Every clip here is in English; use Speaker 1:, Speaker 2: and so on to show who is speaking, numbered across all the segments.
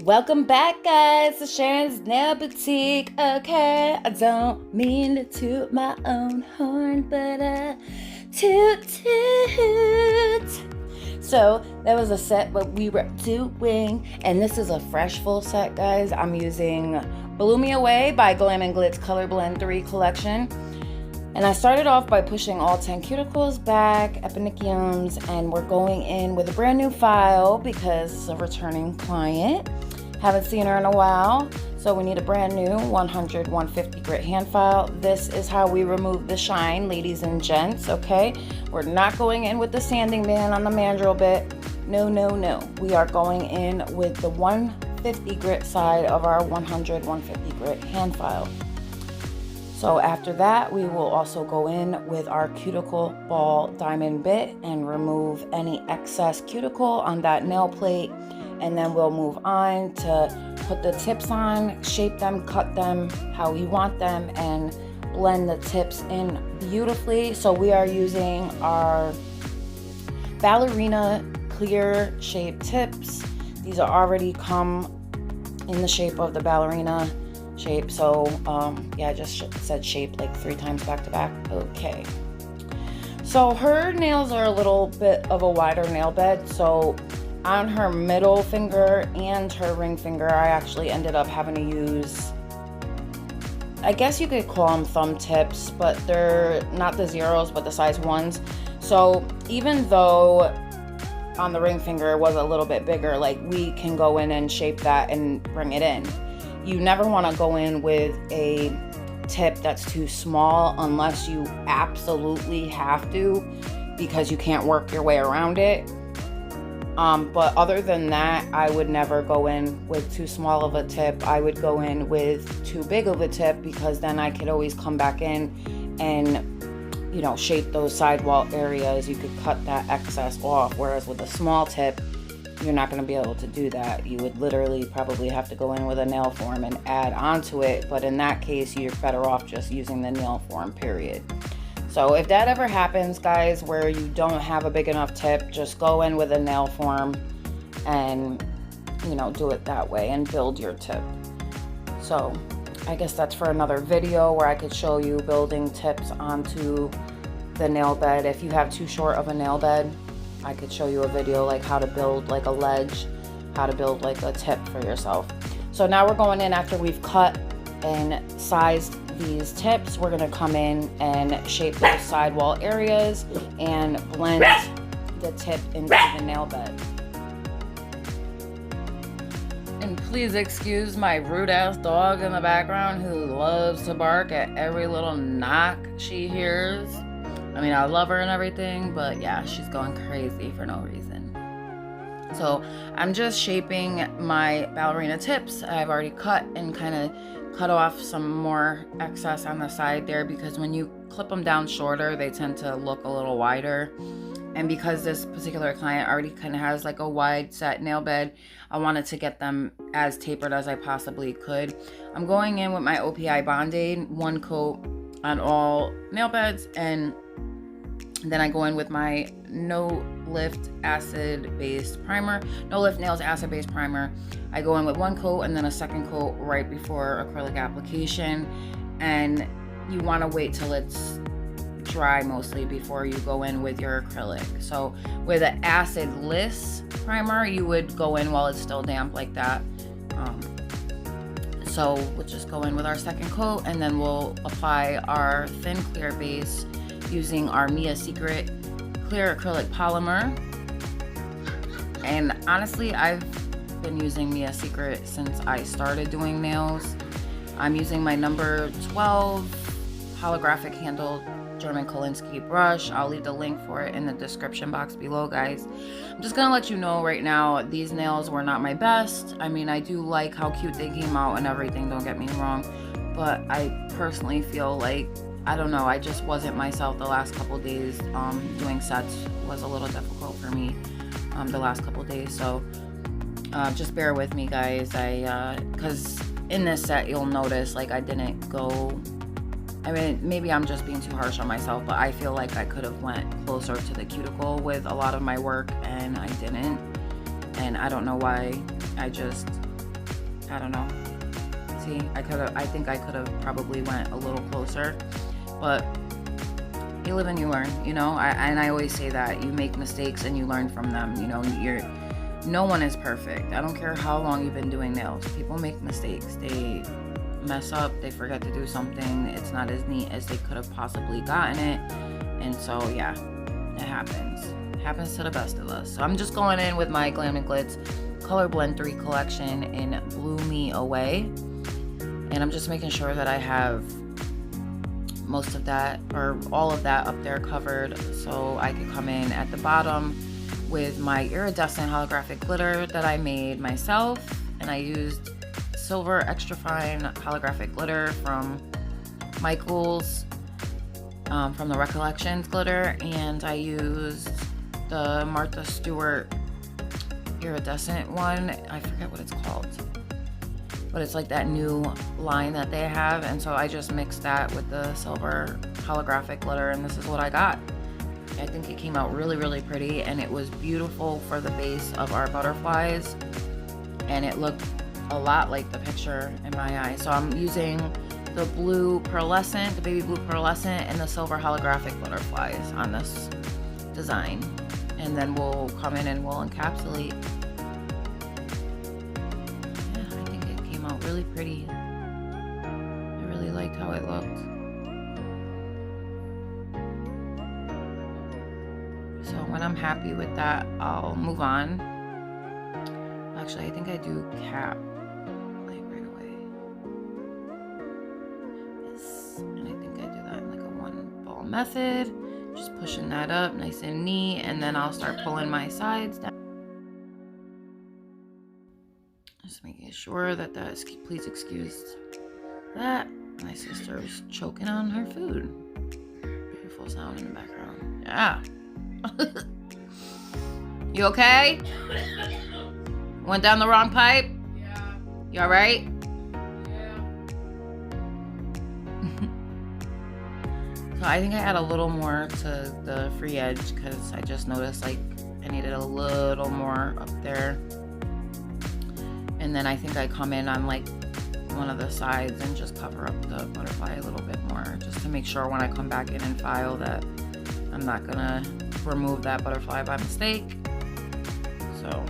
Speaker 1: Welcome back, guys, to Sharon's Nail Boutique. Okay, I don't mean to toot my own horn, but toot toot. So that was a set what we were doing, and this is a fresh full set, guys. I'm using Blew Me Away by Glam and Glitz Color Blend 3 collection. And I started off by pushing all 10 cuticles back, eponychiums, and we're going in with a brand new file because it's a returning client. Haven't seen her in a while, so we need a brand new 100, 150 grit hand file. This is how we remove the shine, ladies and gents, okay? We're not going in with the sanding band on the mandrel bit. No, no, no. We are going in with the 150 grit side of our 100, 150 grit hand file. So after that, we will also go in with our cuticle ball diamond bit and remove any excess cuticle on that nail plate. And then we'll move on to put the tips on, shape them, cut them how you want them, and blend the tips in beautifully. So we are using our Ballerina clear shape tips. These are already come in the shape of the Ballerina shape. So yeah, I just said shape like 3 times back to back. Okay. So her nails are a little bit of a wider nail bed. So on her middle finger and her ring finger, I actually ended up having to use, I guess you could call them thumb tips, but they're not the zeros, but the size 1s. So even though on the ring finger it was a little bit bigger, like we can go in and shape that and bring it in. You never want to go in with a tip that's too small unless you absolutely have to, because you can't work your way around it. But other than that, I would never go in with too small of a tip. I would go in with too big of a tip, because then I could always come back in and, you know, shape those sidewall areas. You could cut that excess off. Whereas with a small tip, you're not going to be able to do that. You would literally probably have to go in with a nail form and add onto it. But in that case, you're better off just using the nail form, period. So if that ever happens, guys, where you don't have a big enough tip, just go in with a nail form and, you know, do it that way and build your tip. So I guess that's for another video where I could show you building tips onto the nail bed. If you have too short of a nail bed, I could show you a video like how to build like a ledge, how to build like a tip for yourself. So now we're going in after we've cut and sized these tips. We're going to come in and shape those sidewall areas and blend the tip into the nail bed. And please excuse my rude ass dog in the background who loves to bark at every little knock she hears. I mean, I love her and everything, but yeah, she's going crazy for no reason. So I'm just shaping my ballerina tips. I've already cut and kind of cut off some more excess on the side there, because when you clip them down shorter, they tend to look a little wider. And because this particular client already kind of has like a wide set nail bed, I wanted to get them as tapered as I possibly could. I'm going in with my OPI Band-Aid, 1 coat on all nail beds, and then I go in with my No Lift acid-based primer, No Lift Nails acid-based primer. I go in with 1 coat and then a 2nd coat right before acrylic application. And you want to wait till it's dry mostly before you go in with your acrylic. So with an acid-less primer, you would go in while it's still damp like that. So we'll just go in with our 2nd coat, and then we'll apply our thin clear base using our Mia Secret clear acrylic polymer. And honestly, I've been using Mia Secret since I started doing nails. I'm using my number 12 holographic handled German Kolinsky brush. I'll leave the link for it in the description box below, guys. I'm just gonna let you know right now, these nails were not my best. I mean, I do like how cute they came out and everything, don't get me wrong, but I personally feel like, I don't know, I just wasn't myself the last couple days. Doing sets was a little difficult for me the last couple days, so just bear with me, guys. Because in this set you'll notice like I didn't go, I mean, maybe I'm just being too harsh on myself, but I feel like I could have went closer to the cuticle with a lot of my work, and I didn't. And I don't know why. I just I don't know. See, I think I could have probably went a little closer, but you live and you learn, you know. I always say that you make mistakes and you learn from them. You know, no one is perfect. I don't care how long you've been doing nails. People make mistakes. They mess up. They forget to do something. It's not as neat as they could have possibly gotten it. And so, yeah, it happens. It happens to the best of us. So I'm just going in with my Glam and Glitz Color Blend 3 collection in Blew Me Away. And I'm just making sure that I have most of that or all of that up there covered, so I could come in at the bottom with my iridescent holographic glitter that I made myself. And I used silver extra fine holographic glitter from Michael's, from the Recollections glitter, and I used the Martha Stewart iridescent one. I forget what it's called, but it's like that new line that they have. And so I just mixed that with the silver holographic glitter, and this is what I got. I think it came out really, really pretty, and it was beautiful for the base of our butterflies, and it looked a lot like the picture in my eye. So I'm using the blue pearlescent, the baby blue pearlescent, and the silver holographic butterflies on this design, and then we'll come in and we'll encapsulate. Really pretty. I really liked how it looked. So when I'm happy with that, I'll move on. Actually, I think I do cap like right away. Yes, and I think I do that in like a one ball method. Just pushing that up nice and neat, and then I'll start pulling my sides down. Just making sure that please excuse that. My sister's choking on her food. Beautiful sound in the background. Yeah. You okay? Went down the wrong pipe?
Speaker 2: Yeah.
Speaker 1: You alright?
Speaker 2: Yeah.
Speaker 1: So I think I add a little more to the free edge because I just noticed like I needed a little more up there. And then I think I come in on like one of the sides and just cover up the butterfly a little bit more, just to make sure when I come back in and file that I'm not gonna remove that butterfly by mistake. So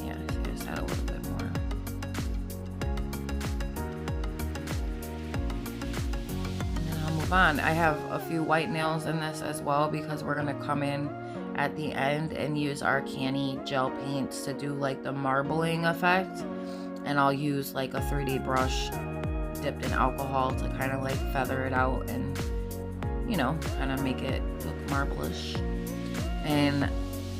Speaker 1: yeah, I just add a little bit more. And then I'll move on. I have a few white nails in this as well because we're gonna come in at the end and use our Canni gel paints to do like the marbling effect, and I'll use like a 3D brush dipped in alcohol to kind of like feather it out and, you know, kind of make it look marblish. And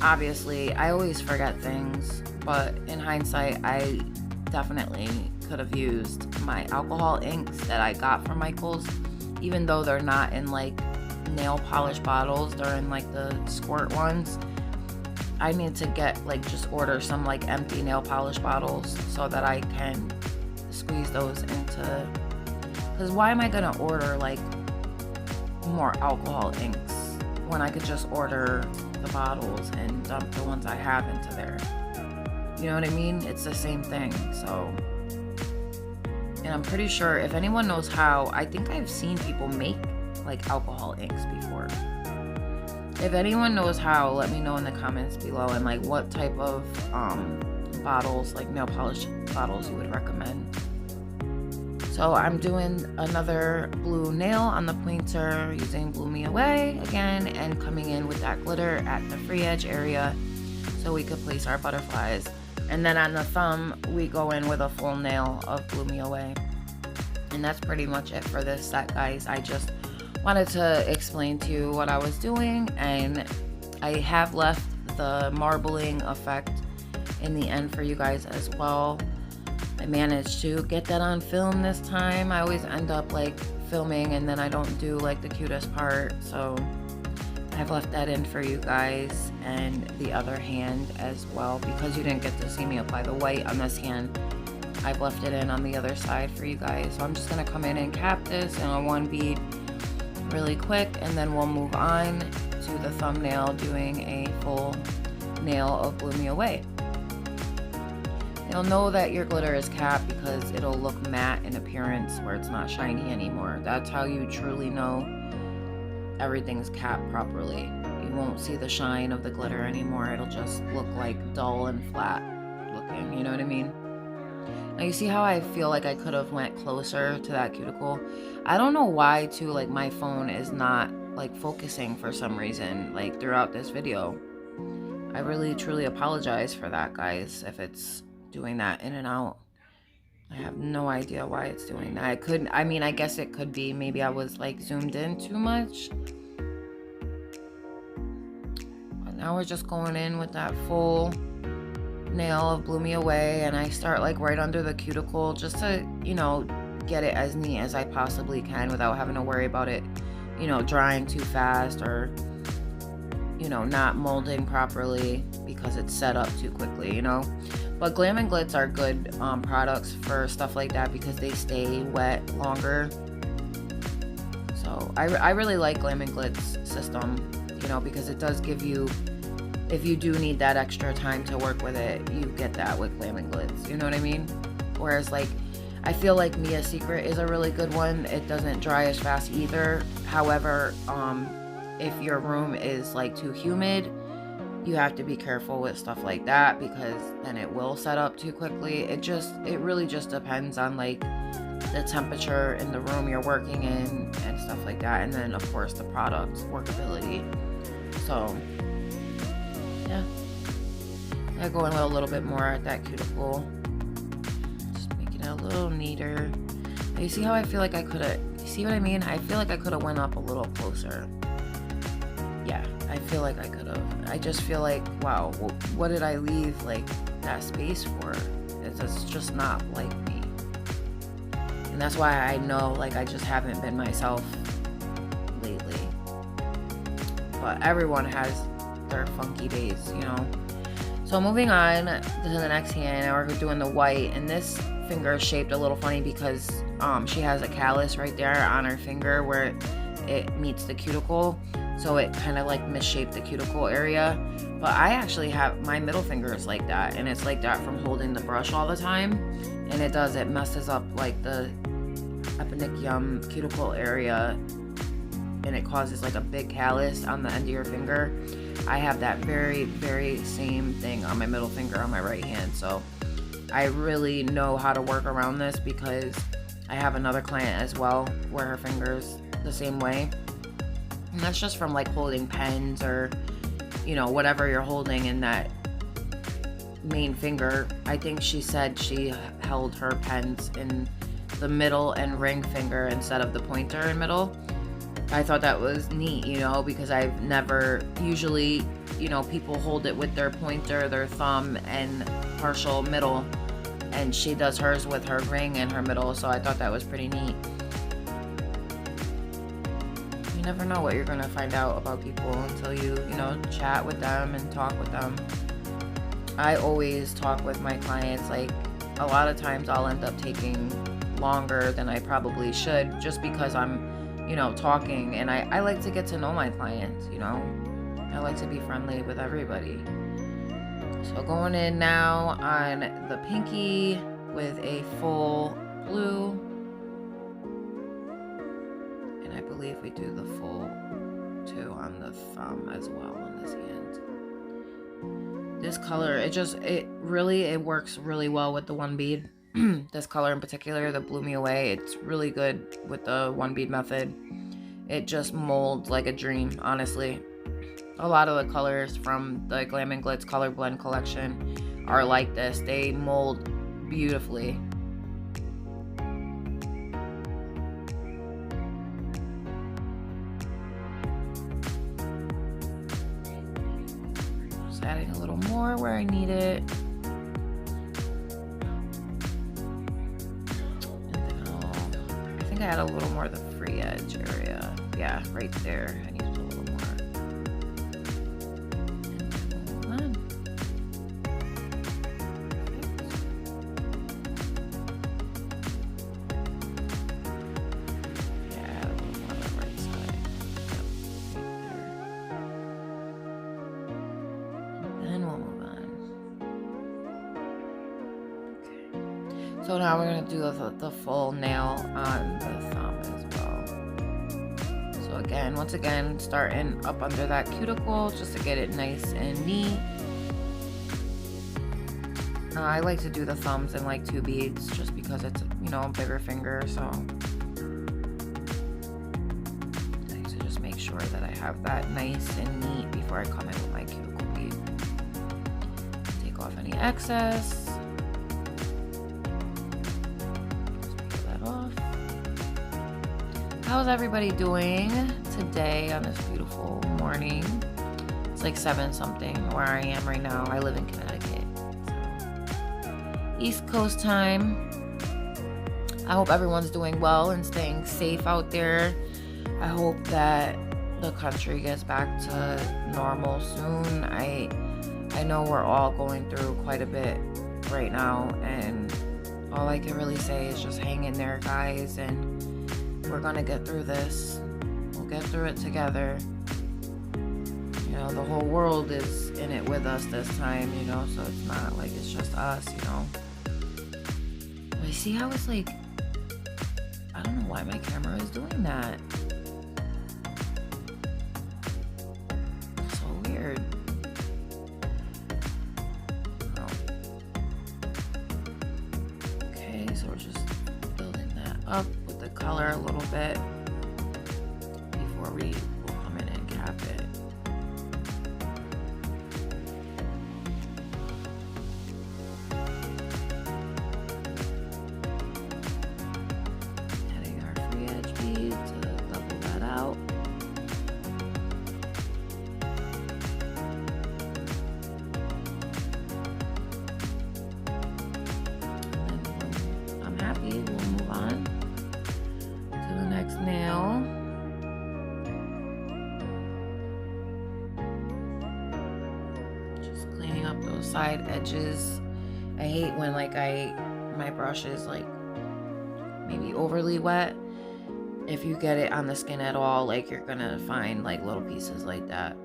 Speaker 1: obviously I always forget things, but in hindsight I definitely could have used my alcohol inks that I got from Michael's, even though they're not in like nail polish bottles, they're in like the squirt ones. I need to get like just order some like empty nail polish bottles so that I can squeeze those into, because why am I gonna order like more alcohol inks when I could just order the bottles and dump the ones I have into there? You know what I mean? It's the same thing. So, and I'm pretty sure if anyone knows how, I think I've seen people make like alcohol inks before. If anyone knows how, let me know in the comments below, and like what type of bottles, like nail polish bottles, you would recommend. So I'm doing another blue nail on the pointer using Blew Me Away again, and coming in with that glitter at the free edge area so we could place our butterflies. And then on the thumb, we go in with a full nail of Blew Me Away. And that's pretty much it for this set, guys. I just wanted to explain to you what I was doing, and I have left the marbling effect in the end for you guys as well. I managed to get that on film this time. I always end up like filming and then I don't do like the cutest part, so I've left that in for you guys, and the other hand as well, because you didn't get to see me apply the white on this hand. I've left it in on the other side for you guys. So I'm just gonna come in and cap this in a one bead really quick, and then we'll move on to the thumbnail doing a full nail of Blew Me Away. The You'll know that your glitter is capped because it'll look matte in appearance where it's not shiny anymore. That's how you truly know everything's capped properly. You won't see the shine of the glitter anymore. It'll just look like dull and flat looking, you know what I mean? Now you see how I feel like I could have went closer to that cuticle? I don't know why too, like my phone is not like focusing for some reason, like throughout this video. I really truly apologize for that, guys, if it's doing that in and out. I have no idea why it's doing that. I mean, I guess it could be maybe I was like zoomed in too much. But now we're just going in with that full nail of Blew Me Away, and I start like right under the cuticle just to, you know, get it as neat as I possibly can without having to worry about it, you know, drying too fast or, you know, not molding properly because it's set up too quickly, you know. But Glam and Glitz are good products for stuff like that because they stay wet longer. So I really like Glam and Glitz system, you know, because it does give you, if you do need that extra time to work with it, you get that with Glam and Glitz, you know what I mean? Whereas like, I feel like Mia Secret is a really good one. It doesn't dry as fast either. However, if your room is like too humid, you have to be careful with stuff like that because then it will set up too quickly. It really just depends on like the temperature in the room you're working in and stuff like that. And then of course the product's workability. So yeah, I go in with a little bit more at that cuticle, just making it a little neater. Now, you see how I feel like I could have, you see what I mean? I feel like I could have went up a little closer. Yeah, I feel like I could have. I just feel like, wow, what did I leave like that space for? It's just not like me. And that's why I know like I just haven't been myself lately. But everyone has their funky days, you know. So moving on to the next hand, and we're doing the white, and this finger is shaped a little funny because she has a callus right there on her finger where it meets the cuticle, so it kind of like misshaped the cuticle area. But I actually have, my middle finger is like that, and it's like that from holding the brush all the time, and it messes up like the eponychium cuticle area, and it causes like a big callus on the end of your finger. I have that very, very same thing on my middle finger on my right hand. So I really know how to work around this because I have another client as well where her finger's the same way. And that's just from like holding pens or, you know, whatever you're holding in that main finger. I think she said she held her pens in the middle and ring finger instead of the pointer and middle. I thought that was neat, you know, because I've never, usually, you know, people hold it with their pointer, their thumb, and partial middle, and she does hers with her ring and her middle, so I thought that was pretty neat. You never know what you're going to find out about people until you know, chat with them and talk with them. I always talk with my clients, like, a lot of times I'll end up taking longer than I probably should just because I'm, you know, talking, and I like to get to know my clients, you know. I like to be friendly with everybody. So going in now on the pinky with a full blue, and I believe we do the full two on the thumb as well on this hand. This color, it works really well with the one bead. This color in particular, the Blew Me Away, it's really good with the one bead method. It just molds like a dream, honestly. A lot of the colors from the Glam and Glitz Color Blend collection are like this. They mold beautifully. Just adding a little more where I need it. I had a little more of the free edge area. Yeah, right there. I need a little more. Yeah, add a little more on the right side. Yep, right there. Then we'll move on. So now we're gonna do the full nail on the thumb as well. So again, once again, starting up under that cuticle just to get it nice and neat. I like to do the thumbs in like 2 beads just because it's, you know, a bigger finger, so I need to just make sure that I have that nice and neat before I come in with my cuticle bead. Take off any excess. How's everybody doing today on this beautiful morning? It's like 7 something where I am right now. I live in Connecticut. So. East Coast time. I hope everyone's doing well and staying safe out there. I hope that the country gets back to normal soon. I know we're all going through quite a bit right now, and all I can really say is just hang in there, guys, and we're gonna get through this. We'll get through it together. You know, the whole world is in it with us this time, you know, so it's not like it's just us, you know. But you see how it's like, I don't know why my camera is doing that. It's so weird. Oh. Okay, so we're just building that up. Color a little bit before we will come in and cap it. Adding our free edge bead to level that out. And then when I'm happy, we'll move on. Nail. Just cleaning up those side edges. I hate when like my brush is like maybe overly wet. If you get it on the skin at all, like you're gonna find like little pieces like that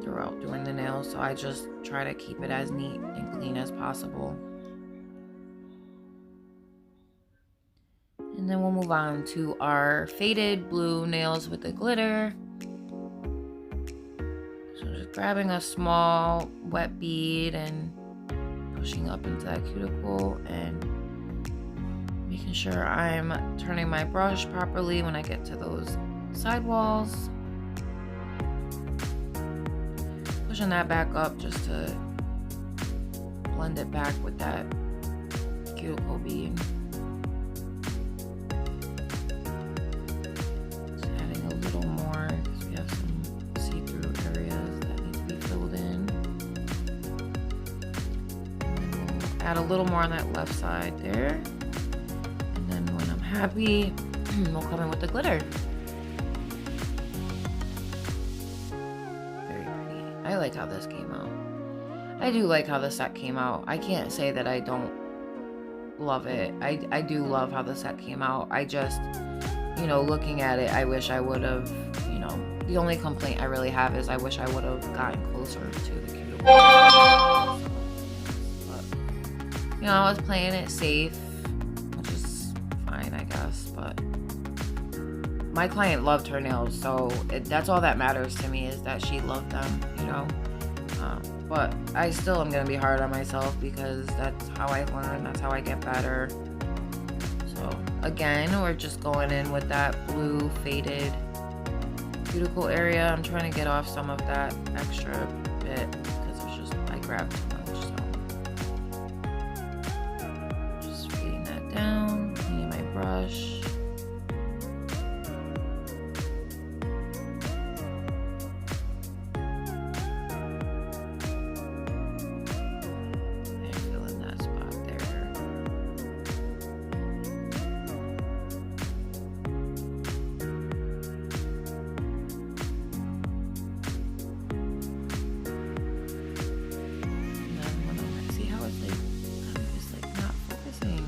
Speaker 1: throughout doing the nails. So I just try to keep it as neat and clean as possible. And then we'll move on to our faded blue nails with the glitter. So just grabbing a small wet bead and pushing up into that cuticle and making sure I'm turning my brush properly when I get to those sidewalls. Pushing that back up just to blend it back with that cuticle bead. Add a little more on that left side there, and then when I'm happy, we'll come in with the glitter. Very pretty. I like how this came out. I do like how the set came out. I can't say that I don't love it. I do love how the set came out. I just, you know, looking at it, I wish I would have, you know, the only complaint I really have is I wish I would have gotten closer to the cuticle. You know, I was playing it safe, which is fine, I guess, but my client loved her nails, so that's all that matters to me is that she loved them, you know. But I still am going to be hard on myself because that's how I learn, that's how I get better. So, again, we're just going in with that blue faded cuticle area. I'm trying to get off some of that extra bit because it's just, I grabbed too much. Down, cleaning my brush. And fill in that spot there. And then when I see how it's like, I'm just like not focusing.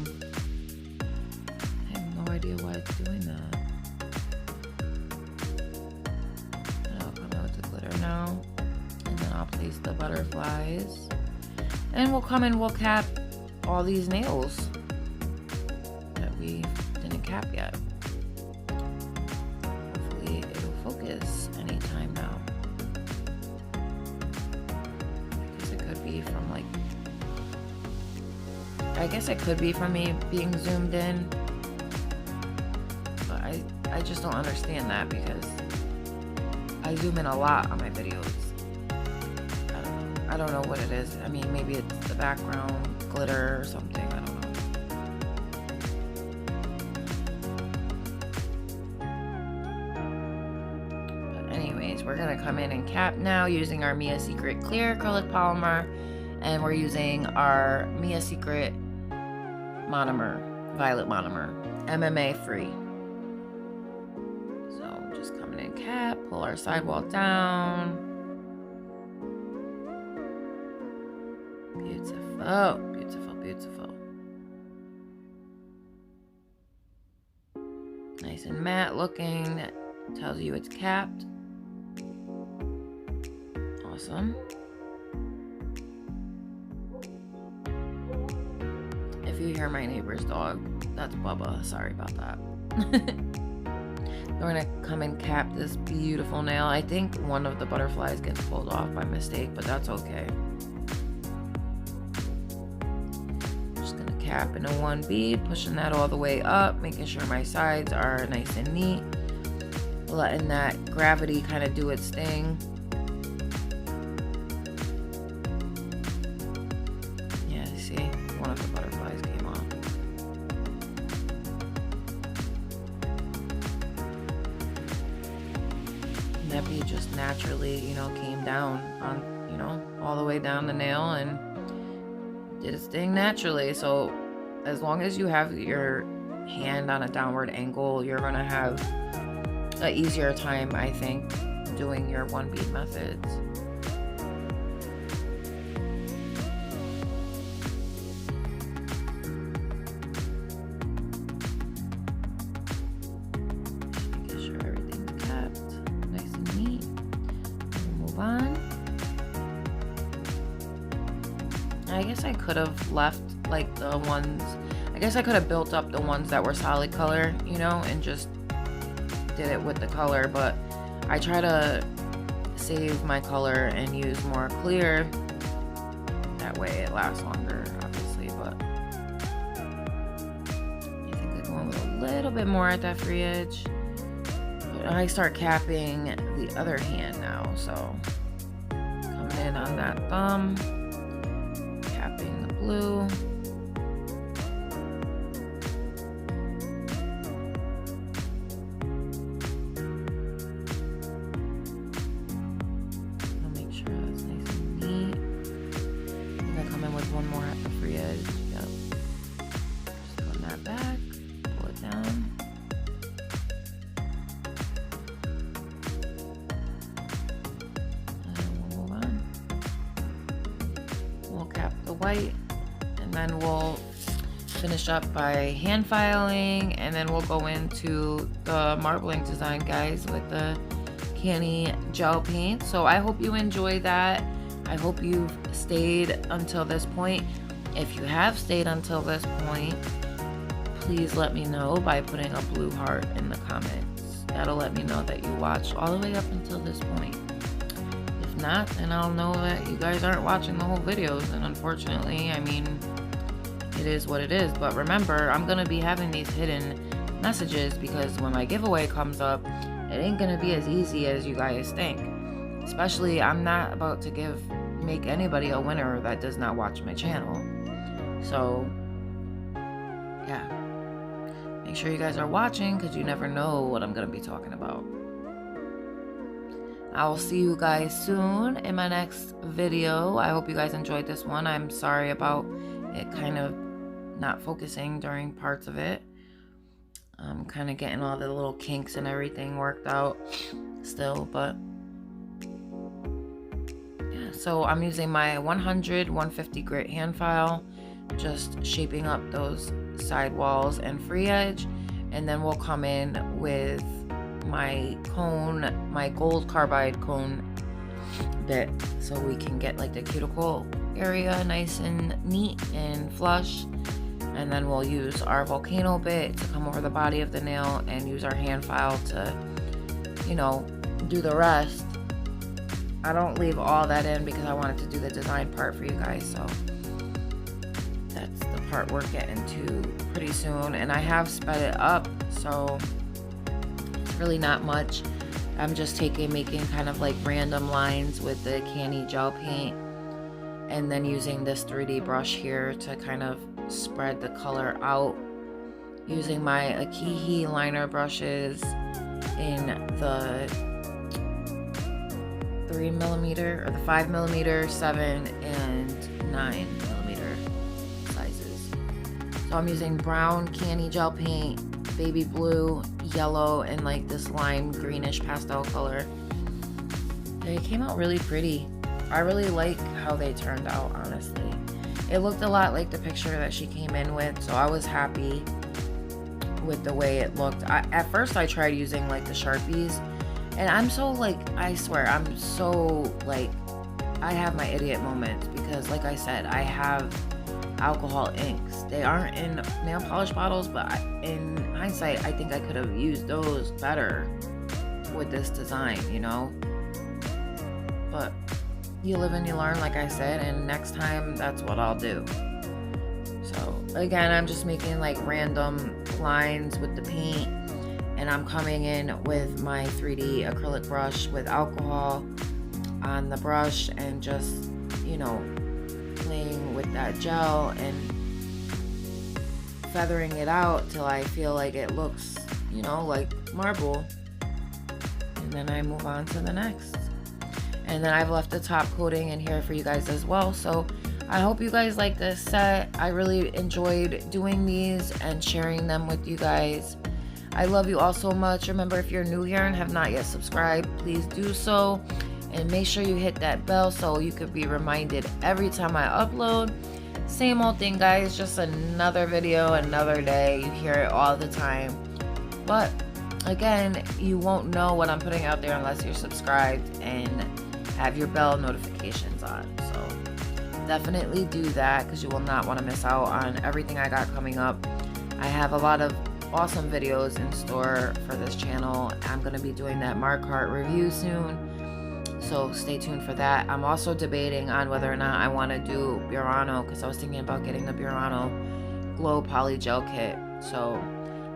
Speaker 1: Why it's doing that. And I'll come out with the glitter now, and then I'll place the butterflies, and we'll come and we'll cap all these nails. we didn't cap yet. Hopefully it'll focus anytime now. Because it could be from like, I guess it could be from me being zoomed in, but I just don't understand that because I zoom in a lot on my videos. I don't know what it is. I mean, maybe it's the background glitter or something. I don't know. But anyways, we're gonna come in and cap now using our Mia Secret Clear Acrylic Polymer, and we're using our Mia Secret monomer, violet monomer, MMA free. So just coming in cap, pull our sidewall down. Beautiful, beautiful, beautiful. Nice and matte looking. Tells you it's capped. Awesome. If you hear my neighbor's dog, that's Bubba. Sorry about that. We're gonna come and cap this beautiful nail. I think one of the butterflies gets pulled off by mistake, but that's okay. Cap in a 1 bead, pushing that all the way up, making sure my sides are nice and neat, letting that gravity kind of do its thing. Yeah, see, one of the butterflies came off. And that bead just naturally, you know, came down on, you know, all the way down the nail and did its thing naturally. So as long as you have your hand on a downward angle, you're gonna have an easier time, I think, doing your 1 bead methods. Making sure everything's capped nice and neat. We'll move on. I guess I could have left like the ones, I guess I could have built up the ones that were solid color, you know, and just did it with the color, but I try to save my color and use more clear. That way it lasts longer, obviously, but I think I'm going with a little bit more at that free edge. But I start capping the other hand now, so coming in on that thumb, capping the blue. I'll make sure that's nice and neat. I'm gonna come in with one more at the free edge. Yep. Just putting that back, pull it down. And we'll move on. We'll cap the white, and then we'll finish up by hand filing, and then we'll go into the marbling design, guys, with the Canni gel paint. So I hope you enjoyed that. I hope you've stayed until this point. If you have stayed until this point, please let me know by putting a blue heart in the comments. That'll let me know that you watched all the way up until this point. If not, then I'll know that you guys aren't watching the whole videos, and unfortunately, I mean, it is what it is. But remember, I'm gonna be having these hidden messages because when my giveaway comes up, it ain't gonna be as easy as you guys think. Especially, I'm not about to make anybody a winner that does not watch my channel. So yeah, make sure you guys are watching because you never know what I'm gonna be talking about. I will see you guys soon in my next video. I hope you guys enjoyed this one. I'm sorry about it kind of not focusing during parts of it. I'm kind of getting all the little kinks and everything worked out still, but yeah. So I'm using my 150 grit hand file, just shaping up those side walls and free edge, and then we'll come in with my cone, my gold carbide cone bit, so we can get like the cuticle area nice and neat and flush. and then we'll use our Volcano bit to come over the body of the nail and use our hand file to, you know, do the rest. I don't leave all that in because I wanted to do the design part for you guys, so that's the part we're getting to pretty soon. And I have sped it up, so it's really not much. I'm just making kind of like random lines with the Canni gel paint, and then using this 3D brush here to kind of spread the color out, using my AKiHi liner brushes in the 3mm or the 5mm, 7 and 9mm sizes. So I'm using brown Canni gel paint, baby blue, yellow, and like this lime greenish pastel color. They came out really pretty. I really like how they turned out, honestly. It looked a lot like the picture that she came in with, so I was happy with the way it looked. At first I tried using like the Sharpies, and I'm so like, I swear, I'm so like, I have my idiot moments because like I said, I have alcohol inks. They aren't in nail polish bottles, but in hindsight, I think I could have used those better with this design, you know? But you live and you learn, like I said, and next time that's what I'll do. So again, I'm just making like random lines with the paint, and I'm coming in with my 3D acrylic brush with alcohol on the brush and just, you know, playing with that gel and feathering it out till I feel like it looks, you know, like marble. And then I move on to the next. And then I've left the top coating in here for you guys as well. So I hope you guys like this set. I really enjoyed doing these and sharing them with you guys. I love you all so much. Remember, if you're new here and have not yet subscribed, please do so. And make sure you hit that bell so you could be reminded every time I upload. Same old thing, guys, just another video, another day. You hear it all the time. But again, you won't know what I'm putting out there unless you're subscribed and have your bell notifications on. So definitely do that because you will not want to miss out on everything I got coming up. I have a lot of awesome videos in store for this channel. I'm going to be doing that Mark Hart review soon, so stay tuned for that. I'm also debating on whether or not I want to do Burano because I was thinking about getting the Burano Glow Poly Gel Kit. So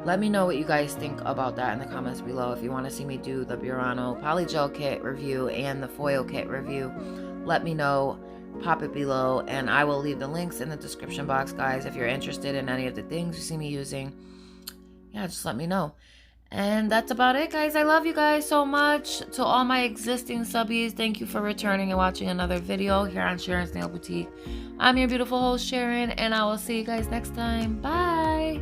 Speaker 1: let me know what you guys think about that in the comments below. If you want to see me do the Burano Poly Gel Kit review and the foil kit review, let me know. Pop it below, and I will leave the links in the description box, guys. If you're interested in any of the things you see me using, yeah, just let me know. And that's about it, guys. I love you guys so much. To all my existing subbies, thank you for returning and watching another video here on Sharon's Nail Boutique. I'm your beautiful host, Sharon, and I will see you guys next time. Bye.